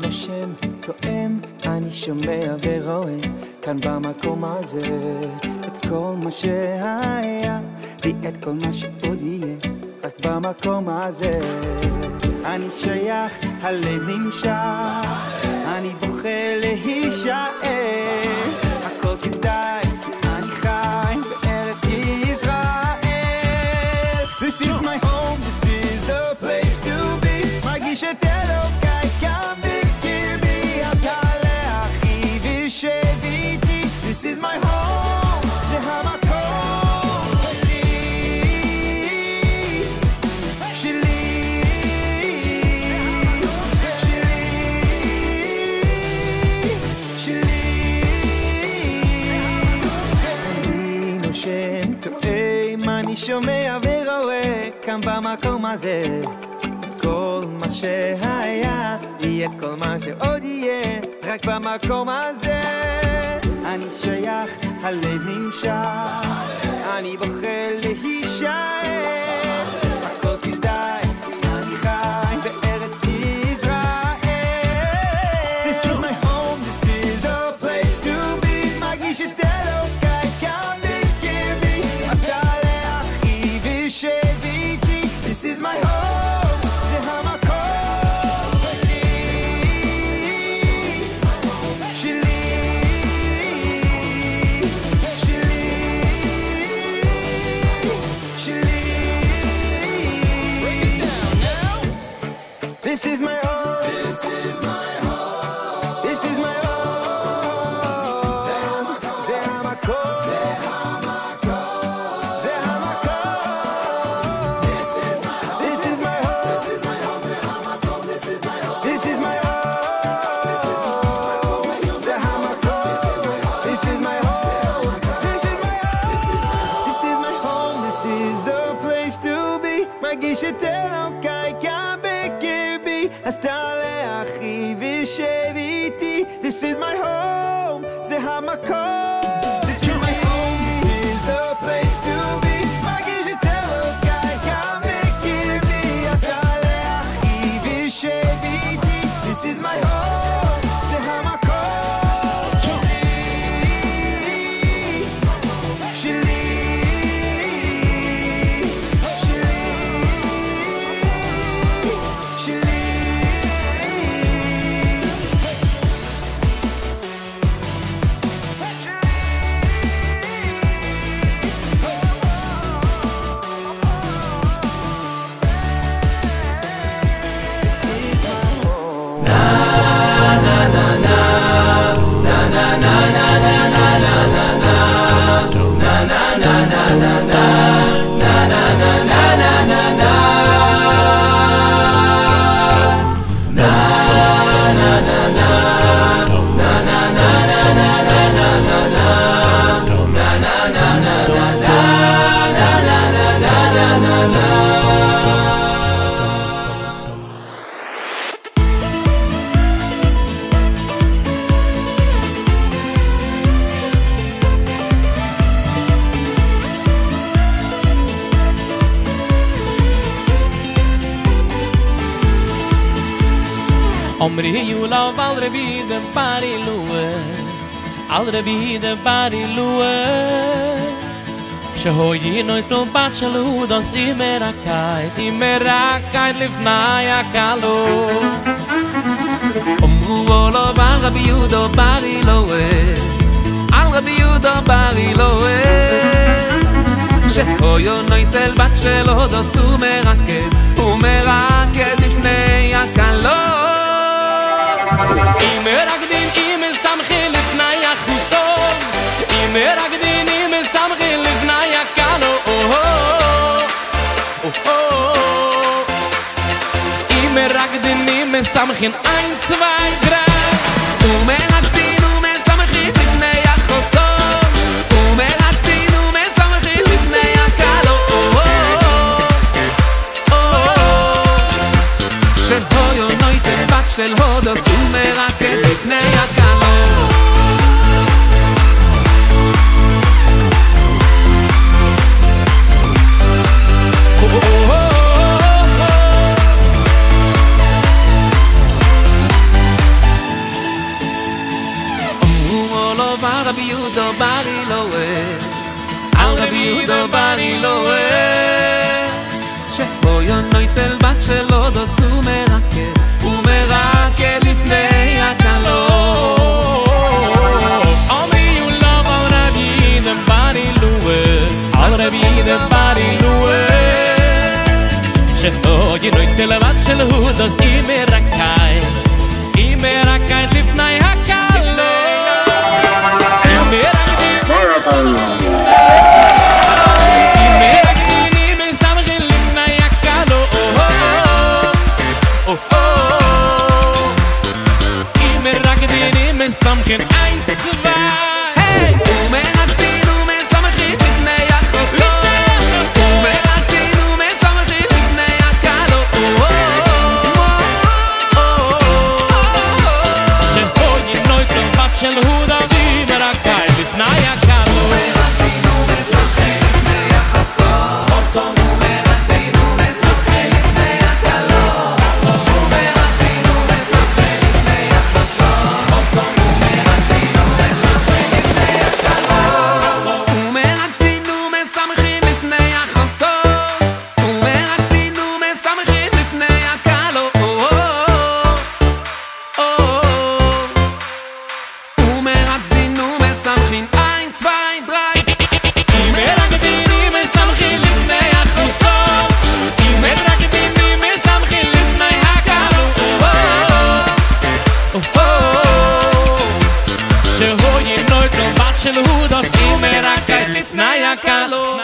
נושם, תואם, אני שומע ורואה כאן במקום הזה את כל מה שהיה ואת כל מה שעוד יהיה רק במקום הזה. אני שייך, הלב נמשך, אני בוחר להישאר, הכל כדאי כי אני חי בארץ ישראל. This is my home, this is the place to be, מרגיש את אלוקיי כאן בקרבי, אז תעלה אחי ושב איתי. This is my home, זה המקום שלי, אני נושם, תואם, אני שומע ורואה כאן במקום הזה את כל מה שהיה ואת כל מה שעוד יהיה רק במקום הזה. אני שייך, הלב נמשך, אני בוחר להישאר, הכל כדאי כי אני חי בארץ ישראל. This is my home, this is the place to be, מרגיש את אלוקיי כאן בקרבי, אז תעלה אחי ושב איתי. This is my home, זה המקום שלי, This is my home, this is my home, this is my home, זה המקום, זה המקום, זה המקום, This is my home, this is my home, this is my home, זה המקום, This is my home, this is my home, this is my home, זה המקום, This is my home, this is my home, this is my home, this is my home, this is the place to be, מרגיש את אלוקיי כאן בקרבי, אז תעלה אחי ושב איתי. This is my home, זה המקום. This is my home, this is the place to be, מרגיש את אלוקיי כאן בקרבי, אז תעלה אחי ושב איתי. This is my home, זה המקום שלי, Omri you love all the be the body lue, all the be the body lue. Shehoyi no to bachalu dos imerakai lifnai akalo. Omru lo banga be you the body lue, all be you the body lue. Shehoyo no tel bachelo dos umerakai lifnai akalo. Imeragdin im samkhil lifnai khusol, imeragdin im samkhil lifnai kalo. Imeragdin im samkhin 1 2 3, umeragdin im samkhil lifnai khusol, umeragdin im samkhil lifnai kalo. Shehoyo noitel bachel hodos umerakel lifnei akalo. Rabbi Yehuda bar Iloe, al Rabbi Yehuda bar Iloe, שבו יונויטל בת שלו דוס ומרקד לפני הקלות. Only you love al Rabbi Yehuda bar Iloe, al Rabbi Yehuda bar Iloe, שבו יונויטל בת שלו דוס ומרקד לפני Something eins, zwei. Hey! ומרקדין ומשמחים לפני החוסות, ומרקדין ומשמחים לפני הקלות, שבו ינויטל בת של הודה ומרקד לפני הקלות, ומרקדין ומשמחים לפני החוסות, ומרקדין ומשמחים לפני הקלות, ומרקדין ומשמחים לפני החוסות. של הודוס, אם מרקד לפני הקלות.